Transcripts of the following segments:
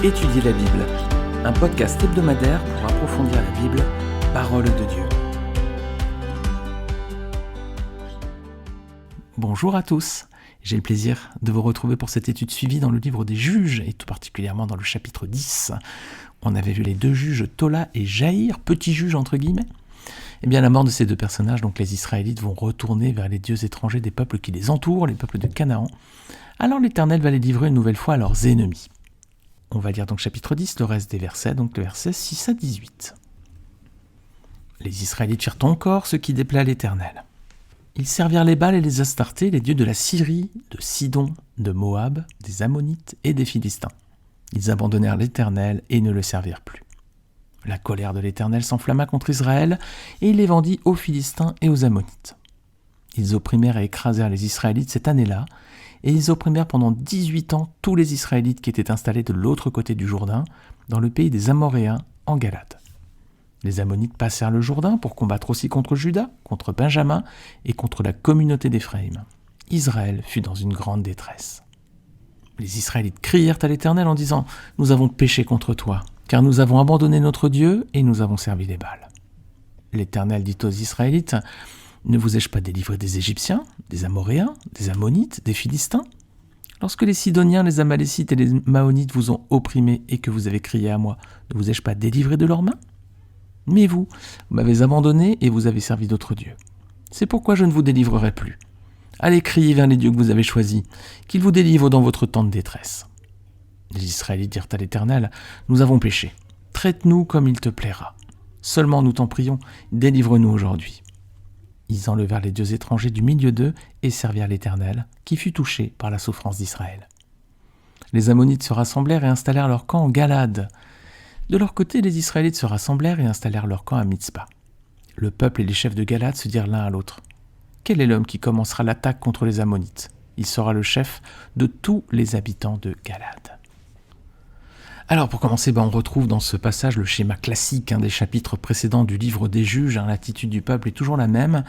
Étudier la Bible, un podcast hebdomadaire pour approfondir la Bible, parole de Dieu. Bonjour à tous, j'ai le plaisir de vous retrouver pour cette étude suivie dans le livre des Juges, et tout particulièrement dans le chapitre 10. On avait vu les deux juges, Tola et Jaïr, petits juges entre guillemets. Et bien à la mort de ces deux personnages, donc les Israélites vont retourner vers les dieux étrangers des peuples qui les entourent, les peuples de Canaan. Alors l'Éternel va les livrer une nouvelle fois à leurs ennemis. On va lire donc chapitre 10, le reste des versets, donc le verset 6 à 18. Les Israélites firent encore ce qui déplaît à l'Éternel. Ils servirent les Baals et les Astartés, les dieux de la Syrie, de Sidon, de Moab, des Ammonites et des Philistins. Ils abandonnèrent l'Éternel et ne le servirent plus. La colère de l'Éternel s'enflamma contre Israël, et il les vendit aux Philistins et aux Ammonites. Ils opprimèrent et écrasèrent les Israélites cette année-là, et ils opprimèrent pendant 18 ans tous les Israélites qui étaient installés de l'autre côté du Jourdain, dans le pays des Amoréens, en Galade. Les Ammonites passèrent le Jourdain pour combattre aussi contre Juda, contre Benjamin et contre la communauté d'Éphraïm. Israël fut dans une grande détresse. Les Israélites crièrent à l'Éternel en disant « Nous avons péché contre toi, car nous avons abandonné notre Dieu et nous avons servi les Baals. » L'Éternel dit aux Israélites « Ne vous ai-je pas délivré des Égyptiens, des Amoréens, des Ammonites, des Philistins ? Lorsque les Sidoniens, les Amalécites et les Maonites vous ont opprimés et que vous avez crié à moi, ne vous ai-je pas délivré de leurs mains ? Mais vous m'avez abandonné et vous avez servi d'autres dieux. C'est pourquoi je ne vous délivrerai plus. Allez crier vers les dieux que vous avez choisis, qu'ils vous délivrent dans votre temps de détresse. » Les Israélites dirent à l'Éternel, « Nous avons péché. Traite-nous comme il te plaira. Seulement, nous t'en prions, délivre-nous aujourd'hui. » Ils enlevèrent les dieux étrangers du milieu d'eux et servirent l'Éternel, qui fut touché par la souffrance d'Israël. Les Ammonites se rassemblèrent et installèrent leur camp en Galade. De leur côté, les Israélites se rassemblèrent et installèrent leur camp à Mitzpa. Le peuple et les chefs de Galade se dirent l'un à l'autre, « Quel est l'homme qui commencera l'attaque contre les Ammonites ? Il sera le chef de tous les habitants de Galade. » Alors pour commencer, on retrouve dans ce passage le schéma classique des chapitres précédents du livre des Juges. L'attitude du peuple est toujours la même.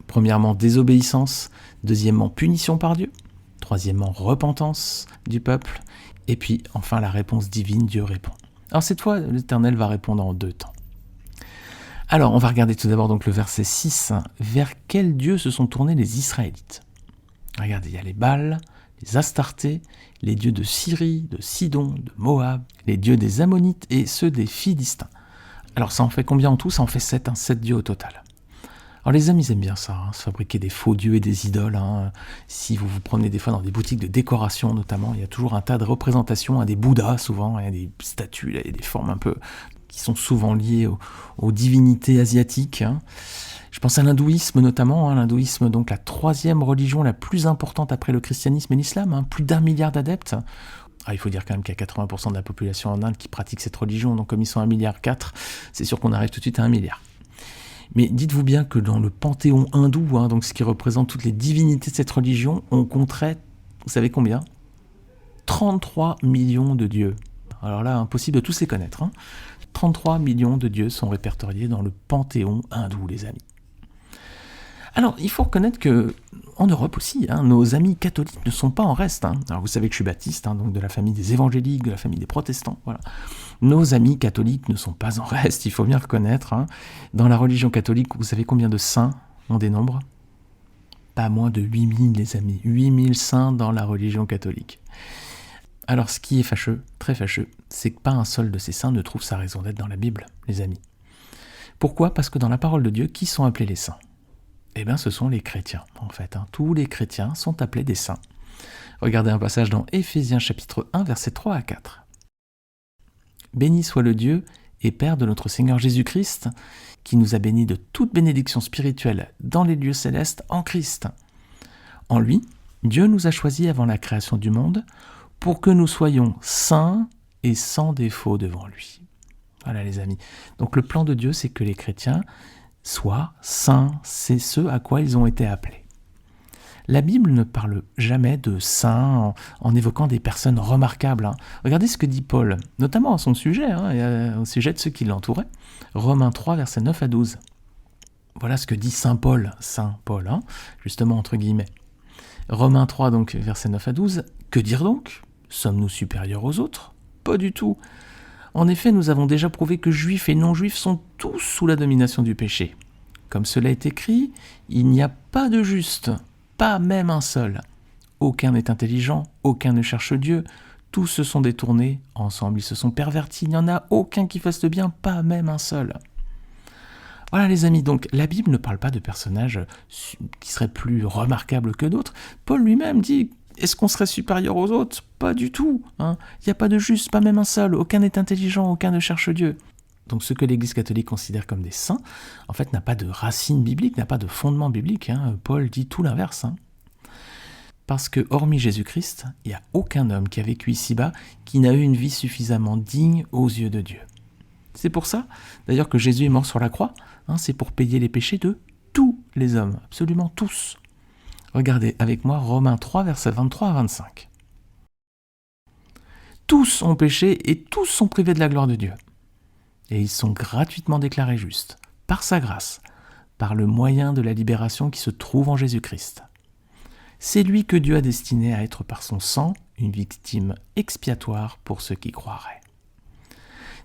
Premièrement, désobéissance. Deuxièmement, punition par Dieu. Troisièmement, repentance du peuple. Et puis enfin, la réponse divine, Dieu répond. Alors cette fois, l'Éternel va répondre en deux temps. Alors on va regarder tout d'abord donc le verset 6. Vers quel Dieu se sont tournés les Israélites ? Regardez, il y a les Baals, les Astartés, les dieux de Syrie, de Sidon, de Moab, les dieux des Ammonites et ceux des Philistins. Alors ça en fait combien en tout ? Ça en fait 7, 7 dieux au total. Alors les hommes, ils aiment bien ça, se fabriquer des faux dieux et des idoles. Si vous vous promenez des fois dans des boutiques de décoration notamment, il y a toujours un tas de représentations, des Bouddhas souvent, il y a des statues, là, il y a des formes un peu qui sont souvent liées aux divinités asiatiques. Je pense à l'hindouisme notamment, l'hindouisme donc la troisième religion la plus importante après le christianisme et l'islam, plus d'1 milliard d'adeptes. Il faut dire quand même qu'il y a 80% de la population en Inde qui pratique cette religion, donc comme ils sont 1,4 milliard, c'est sûr qu'on arrive tout de suite à 1 milliard. Mais dites-vous bien que dans le panthéon hindou, donc ce qui représente toutes les divinités de cette religion, on compterait, vous savez combien ? 33 millions de dieux. Alors là, impossible de tous les connaître. 33 millions de dieux sont répertoriés dans le panthéon hindou, les amis. Alors, il faut reconnaître que en Europe aussi, nos amis catholiques ne sont pas en reste. Alors, vous savez que je suis baptiste, donc de la famille des évangéliques, de la famille des protestants. Voilà. Nos amis catholiques ne sont pas en reste, il faut bien le reconnaître. Dans la religion catholique, vous savez combien de saints on dénombre ? Pas moins de 8000, les amis. 8000 saints dans la religion catholique. Alors, ce qui est fâcheux, très fâcheux, c'est que pas un seul de ces saints ne trouve sa raison d'être dans la Bible, les amis. Pourquoi ? Parce que dans la parole de Dieu, qui sont appelés les saints ? Eh bien, ce sont les chrétiens, en fait. Tous les chrétiens sont appelés des saints. Regardez un passage dans Éphésiens chapitre 1, versets 3 à 4. « Béni soit le Dieu et Père de notre Seigneur Jésus-Christ, qui nous a bénis de toute bénédiction spirituelle dans les lieux célestes en Christ. En lui, Dieu nous a choisis avant la création du monde pour que nous soyons saints et sans défaut devant lui. » Voilà les amis. Donc le plan de Dieu, c'est que les chrétiens soient saints, c'est ce à quoi ils ont été appelés. La Bible ne parle jamais de saints en évoquant des personnes remarquables. Regardez ce que dit Paul, notamment à son sujet, et au sujet de ceux qui l'entouraient. Romains 3, versets 9 à 12. Voilà ce que dit Saint Paul, justement entre guillemets. Romains 3, donc versets 9 à 12. Que dire donc ? Sommes-nous supérieurs aux autres ? Pas du tout. En effet, nous avons déjà prouvé que juifs et non-juifs sont tous sous la domination du péché. Comme cela est écrit, il n'y a pas de juste, pas même un seul. Aucun n'est intelligent, aucun ne cherche Dieu, tous se sont détournés, ensemble ils se sont pervertis, il n'y en a aucun qui fasse le bien, pas même un seul. Voilà les amis, donc la Bible ne parle pas de personnages qui seraient plus remarquables que d'autres. Paul lui-même dit, est-ce qu'on serait supérieur aux autres? Pas du tout. Il n'y a pas de juste, pas même un seul, aucun n'est intelligent, aucun ne cherche Dieu. Donc ce que l'Église catholique considère comme des saints, en fait, n'a pas de racine biblique, n'a pas de fondement biblique. Paul dit tout l'inverse. Parce que, hormis Jésus-Christ, il n'y a aucun homme qui a vécu ici-bas qui n'a eu une vie suffisamment digne aux yeux de Dieu. C'est pour ça, d'ailleurs, que Jésus est mort sur la croix. C'est pour payer les péchés de tous les hommes, absolument tous. Regardez avec moi Romains 3, versets 23 à 25. Tous ont péché et tous sont privés de la gloire de Dieu. Et ils sont gratuitement déclarés justes, par sa grâce, par le moyen de la libération qui se trouve en Jésus-Christ. C'est lui que Dieu a destiné à être par son sang une victime expiatoire pour ceux qui croiraient.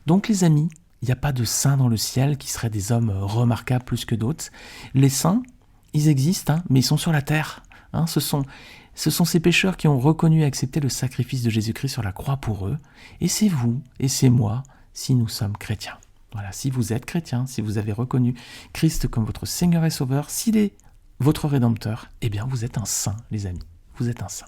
Donc les amis, il n'y a pas de saints dans le ciel qui seraient des hommes remarquables plus que d'autres. Les saints, ils existent, mais ils sont sur la terre. Ce sont ces pécheurs qui ont reconnu et accepté le sacrifice de Jésus-Christ sur la croix pour eux. Et c'est vous et c'est moi si nous sommes chrétiens. Voilà, si vous êtes chrétien, si vous avez reconnu Christ comme votre Seigneur et Sauveur, s'il est votre Rédempteur, eh bien vous êtes un saint, les amis. Vous êtes un saint.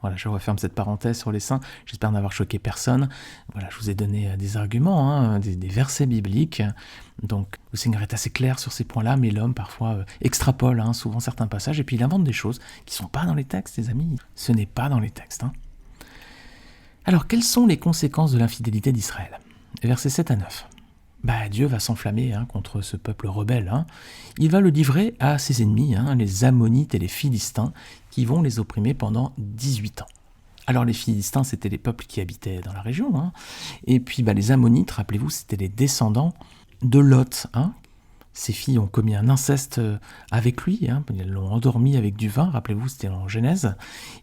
Voilà, je referme cette parenthèse sur les saints. J'espère n'avoir choqué personne. Voilà, je vous ai donné des arguments, des versets bibliques. Donc, le Seigneur est assez clair sur ces points-là, mais l'homme, parfois, extrapole souvent certains passages, et puis il invente des choses qui ne sont pas dans les textes, les amis. Ce n'est pas dans les textes. Alors, quelles sont les conséquences de l'infidélité d'Israël? Versets 7 à 9. Dieu va s'enflammer contre ce peuple rebelle. Il va le livrer à ses ennemis, les Ammonites et les Philistins, qui vont les opprimer pendant 18 ans. Alors les Philistins, c'était les peuples qui habitaient dans la région. Et puis les Ammonites, rappelez-vous, c'était les descendants de Lot. Ces filles ont commis un inceste avec lui, elles l'ont endormi avec du vin, rappelez-vous, c'était en Genèse.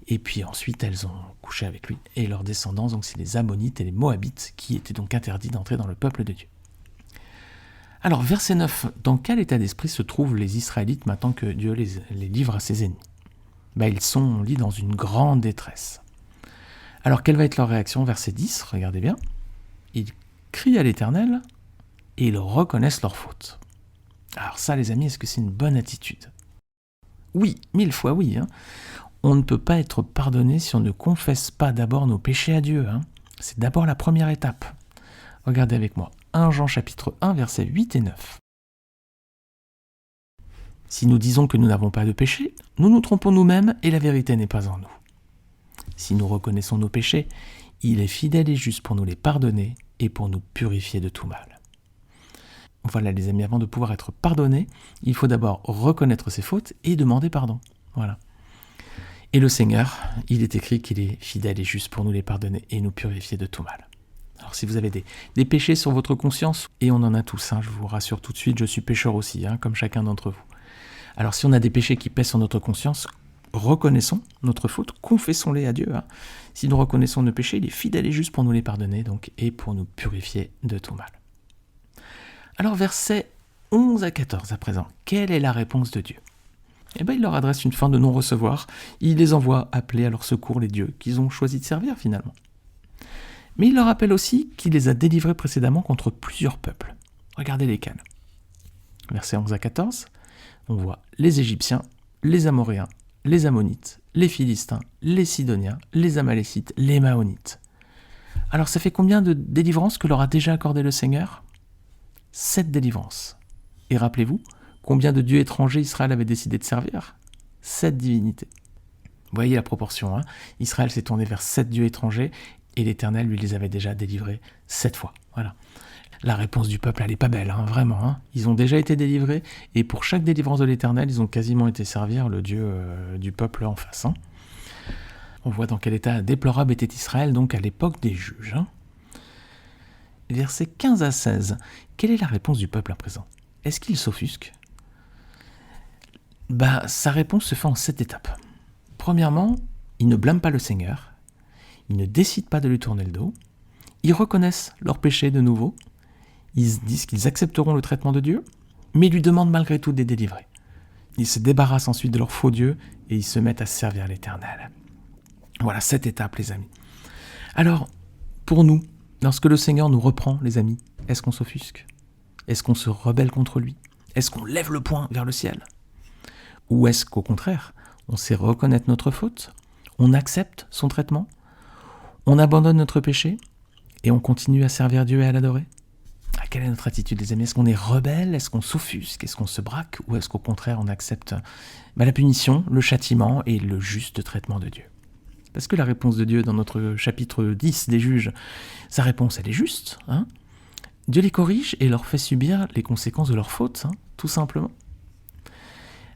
Et puis ensuite, elles ont couché avec lui. Et leurs descendants, donc c'est les Ammonites et les Moabites, qui étaient donc interdits d'entrer dans le peuple de Dieu. Alors, verset 9, dans quel état d'esprit se trouvent les Israélites maintenant que Dieu les livre à ses ennemis? Ils sont, on lit, dans une grande détresse. Alors, quelle va être leur réaction? Verset 10, regardez bien. Ils crient à l'Éternel et ils reconnaissent leur faute. Alors ça, les amis, est-ce que c'est une bonne attitude? Oui, 1000 fois oui. On ne peut pas être pardonné si on ne confesse pas d'abord nos péchés à Dieu. C'est d'abord la première étape. Regardez avec moi. 1 Jean chapitre 1, versets 8 et 9. Si nous disons que nous n'avons pas de péché, nous nous trompons nous-mêmes et la vérité n'est pas en nous. Si nous reconnaissons nos péchés, il est fidèle et juste pour nous les pardonner et pour nous purifier de tout mal. Voilà les amis, avant de pouvoir être pardonné, il faut d'abord reconnaître ses fautes et demander pardon. Voilà. Et le Seigneur, il est écrit qu'il est fidèle et juste pour nous les pardonner et nous purifier de tout mal. Alors si vous avez des péchés sur votre conscience, et on en a tous, je vous rassure tout de suite, je suis pécheur aussi, comme chacun d'entre vous. Alors si on a des péchés qui pèsent sur notre conscience, reconnaissons notre faute, confessons-les à Dieu. Si nous reconnaissons nos péchés, il est fidèle et juste pour nous les pardonner donc, et pour nous purifier de tout mal. Alors versets 11 à 14 à présent, quelle est la réponse de Dieu? Il leur adresse une fin de non-recevoir, il les envoie appeler à leur secours les dieux qu'ils ont choisi de servir finalement. Mais il leur rappelle aussi qu'il les a délivrés précédemment contre plusieurs peuples. Regardez lesquels. Versets 11 à 14, on voit les Égyptiens, les Amoréens, les Ammonites, les Philistins, les Sidoniens, les Amalécites, les Maonites. Alors ça fait combien de délivrances que leur a déjà accordé le Seigneur? 7 délivrances. Et rappelez-vous, combien de dieux étrangers Israël avait décidé de servir? 7 divinités. Vous voyez la proportion, Israël s'est tourné vers 7 dieux étrangers, et l'Éternel lui les avait déjà délivrés 7 fois. Voilà. La réponse du peuple, elle n'est pas belle, vraiment. Ils ont déjà été délivrés, et pour chaque délivrance de l'Éternel, ils ont quasiment été servir le Dieu du peuple en face. On voit dans quel état déplorable était Israël, donc à l'époque des juges. Versets 15 à 16, quelle est la réponse du peuple à présent? Est-ce qu'il s'offusque? Sa réponse se fait en 7 étapes. Premièrement, il ne blâme pas le Seigneur, il ne décide pas de lui tourner le dos, Ils reconnaissent leur péché de nouveau, ils se disent qu'ils accepteront le traitement de Dieu, mais ils lui demandent malgré tout de les délivrer. Ils se débarrassent ensuite de leur faux Dieu et ils se mettent à servir l'Éternel. Voilà, 7 étapes, les amis. Alors, pour nous, lorsque le Seigneur nous reprend, les amis, est-ce qu'on s'offusque? Est-ce qu'on se rebelle contre lui? Est-ce qu'on lève le poing vers le ciel? Ou est-ce qu'au contraire, on sait reconnaître notre faute, on accepte son traitement, on abandonne notre péché et on continue à servir Dieu et à l'adorer? Quelle est notre attitude, les amis? Est-ce qu'on est rebelle? Est-ce qu'on s'offusque? Est-ce qu'on se braque? Ou est-ce qu'au contraire, on accepte la punition, le châtiment et le juste traitement de Dieu? Parce que la réponse de Dieu dans notre chapitre 10 des Juges, sa réponse, elle est juste. Dieu les corrige et leur fait subir les conséquences de leur faute, tout simplement.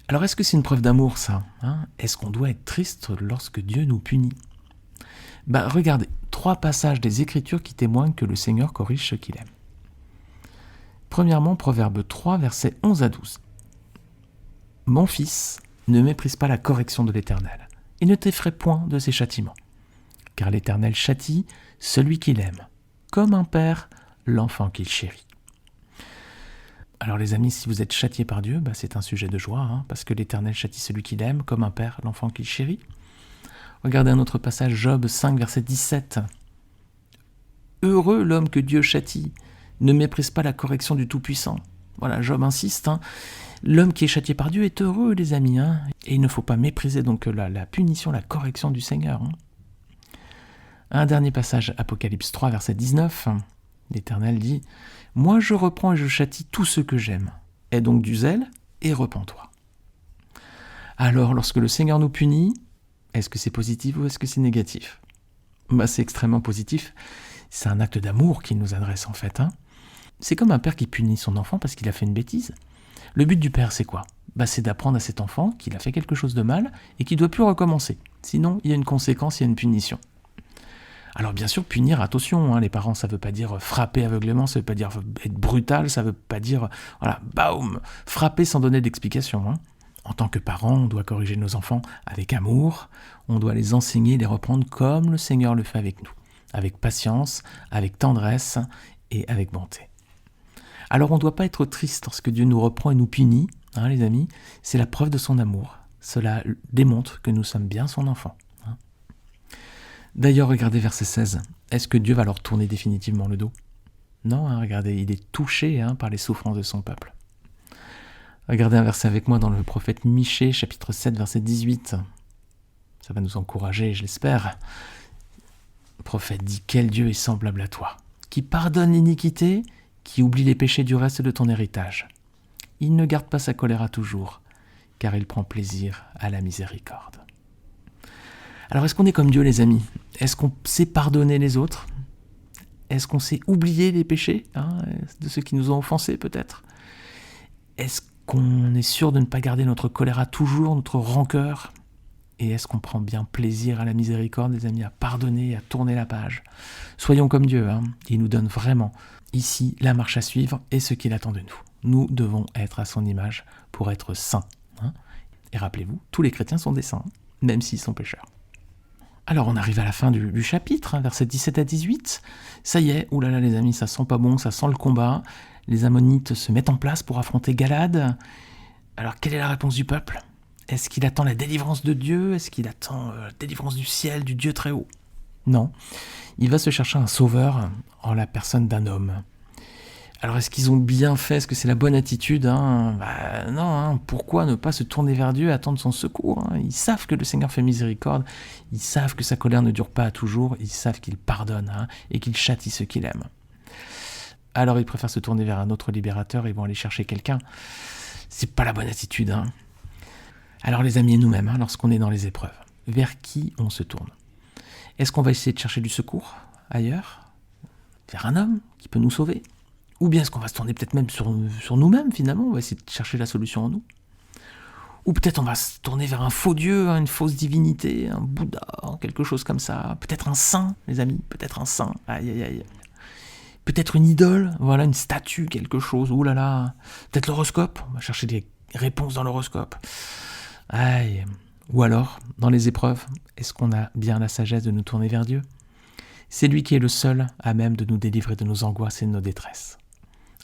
Alors, est-ce que c'est une preuve d'amour, ça? Est-ce qu'on doit être triste lorsque Dieu nous punit? Regardez, 3 passages des Écritures qui témoignent que le Seigneur corrige ceux qu'il aime. Premièrement, Proverbe 3, versets 11 à 12. « Mon fils, ne méprise pas la correction de l'Éternel, et ne t'effraie point de ses châtiments. Car l'Éternel châtie celui qu'il aime, comme un père l'enfant qu'il chérit. » Alors les amis, si vous êtes châtiés par Dieu, c'est un sujet de joie, parce que l'Éternel châtie celui qu'il aime, comme un père l'enfant qu'il chérit. Regardez un autre passage, Job 5, verset 17. « Heureux l'homme que Dieu châtie, ne méprise pas la correction du Tout-Puissant. » Voilà, Job insiste. L'homme qui est châtié par Dieu est heureux, les amis. Et il ne faut pas mépriser donc la punition, la correction du Seigneur. Un dernier passage, Apocalypse 3, verset 19. L'Éternel dit « Moi je reprends et je châtie tous ceux que j'aime. Aie donc du zèle et repens-toi. » Alors, lorsque le Seigneur nous punit, est-ce que c'est positif ou est-ce que c'est négatif? C'est extrêmement positif. C'est un acte d'amour qu'il nous adresse en fait. C'est comme un père qui punit son enfant parce qu'il a fait une bêtise. Le but du père, c'est quoi? C'est d'apprendre à cet enfant qu'il a fait quelque chose de mal et qu'il ne doit plus recommencer. Sinon, il y a une conséquence, il y a une punition. Alors bien sûr, punir, attention, les parents, ça ne veut pas dire frapper aveuglément, ça ne veut pas dire être brutal, ça ne veut pas dire, baum, frapper sans donner d'explication. En tant que parent, on doit corriger nos enfants avec amour, on doit les enseigner, les reprendre comme le Seigneur le fait avec nous, avec patience, avec tendresse et avec bonté. Alors on ne doit pas être triste lorsque Dieu nous reprend et nous punit, les amis, c'est la preuve de son amour. Cela démontre que nous sommes bien son enfant. D'ailleurs, regardez verset 16. Est-ce que Dieu va leur tourner définitivement le dos? Non, regardez, il est touché par les souffrances de son peuple. Regardez un verset avec moi dans le prophète Michée, chapitre 7, verset 18. Ça va nous encourager, je l'espère. Le prophète dit « Quel Dieu est semblable à toi, qui pardonne l'iniquité, qui oublie les péchés du reste de ton héritage. Il ne garde pas sa colère à toujours, car il prend plaisir à la miséricorde. » Alors est-ce qu'on est comme Dieu, les amis? Est-ce qu'on sait pardonner les autres? Est-ce qu'on sait oublier les péchés de ceux qui nous ont offensés peut-être? Est-ce qu'on est sûr de ne pas garder notre colère à toujours, notre rancœur? Et est-ce qu'on prend bien plaisir à la miséricorde, les amis, à pardonner, à tourner la page? Soyons comme Dieu, il nous donne vraiment ici la marche à suivre et ce qu'il attend de nous. Nous devons être à son image pour être saints. Et rappelez-vous, tous les chrétiens sont des saints, même s'ils sont pécheurs. Alors on arrive à la fin du chapitre, versets 17 à 18. Ça y est, oulala les amis, ça sent pas bon, ça sent le combat. Les Ammonites se mettent en place pour affronter Galad. Alors quelle est la réponse du peuple? Est-ce qu'il attend la délivrance de Dieu? Est-ce qu'il attend la délivrance du ciel, du Dieu très haut? Non, il va se chercher un sauveur en la personne d'un homme. Alors est-ce qu'ils ont bien fait? Est-ce que c'est la bonne attitude? Non, pourquoi ne pas se tourner vers Dieu et attendre son secours? Ils savent que le Seigneur fait miséricorde, ils savent que sa colère ne dure pas à toujours, ils savent qu'il pardonne et qu'il châtie ceux qu'il aime. Alors ils préfèrent se tourner vers un autre libérateur, ils vont aller chercher quelqu'un. C'est pas la bonne attitude. Alors les amis et nous-mêmes, lorsqu'on est dans les épreuves, vers qui on se tourne? Est-ce qu'on va essayer de chercher du secours ailleurs? Vers un homme qui peut nous sauver? Ou bien est-ce qu'on va se tourner peut-être même sur nous-mêmes finalement? On va essayer de chercher la solution en nous. Ou peut-être on va se tourner vers un faux dieu, une fausse divinité, un Bouddha, quelque chose comme ça. Peut-être un saint, les amis, peut-être un saint. Aïe, aïe, aïe. Peut-être une idole, voilà, une statue, quelque chose. Ouh là là. Peut-être l'horoscope, on va chercher des réponses dans l'horoscope. Aïe. Ou alors, dans les épreuves, est-ce qu'on a bien la sagesse de nous tourner vers Dieu? C'est lui qui est le seul à même de nous délivrer de nos angoisses et de nos détresses.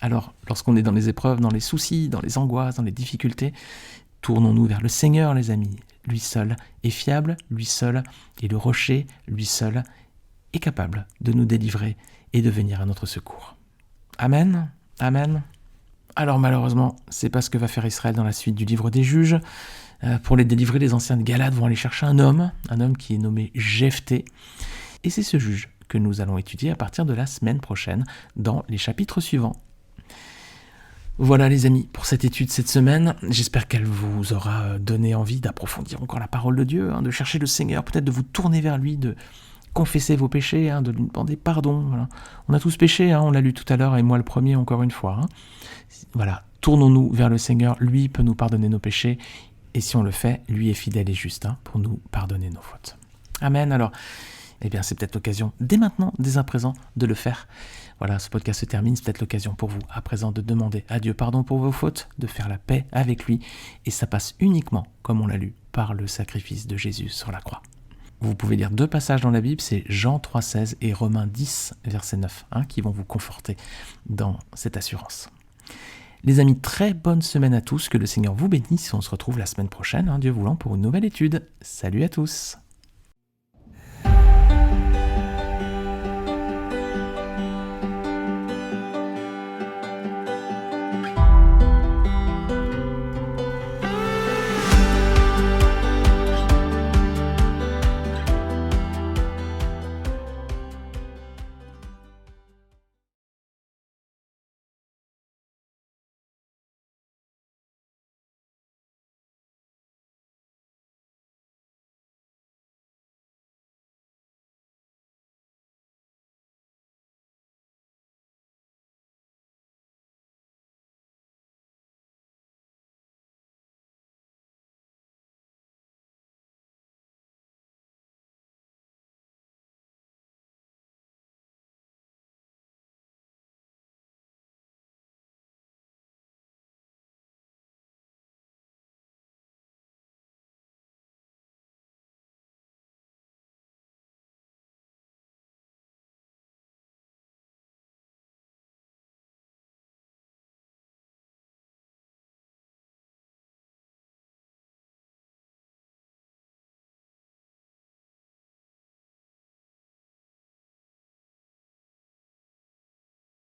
Alors, lorsqu'on est dans les épreuves, dans les soucis, dans les angoisses, dans les difficultés, tournons-nous vers le Seigneur, les amis. Lui seul est fiable, lui seul est le rocher, lui seul est capable de nous délivrer et de venir à notre secours. Amen, amen. Alors malheureusement, c'est pas ce que va faire Israël dans la suite du livre des Juges. Pour les délivrer, les anciens de Galade vont aller chercher un homme qui est nommé Jephthé. Et c'est ce juge que nous allons étudier à partir de la semaine prochaine dans les chapitres suivants. Voilà les amis, pour cette étude cette semaine, j'espère qu'elle vous aura donné envie d'approfondir encore la parole de Dieu, de chercher le Seigneur, peut-être de vous tourner vers lui, de confesser vos péchés, de lui demander pardon. Voilà. On a tous péché, on l'a lu tout à l'heure, et moi le premier encore une fois. Voilà, tournons-nous vers le Seigneur, lui peut nous pardonner nos péchés, et si on le fait, lui est fidèle et juste pour nous pardonner nos fautes. Amen. Alors, c'est peut-être l'occasion, dès maintenant, dès à présent, de le faire. Voilà, ce podcast se termine, c'est peut-être l'occasion pour vous, à présent, de demander à Dieu pardon pour vos fautes, de faire la paix avec lui, et ça passe uniquement, comme on l'a lu, par le sacrifice de Jésus sur la croix. Vous pouvez lire 2 passages dans la Bible, c'est Jean 3,16 et Romains 10, verset 9, qui vont vous conforter dans cette assurance. Les amis, très bonne semaine à tous, que le Seigneur vous bénisse, on se retrouve la semaine prochaine, Dieu voulant, pour une nouvelle étude. Salut à tous!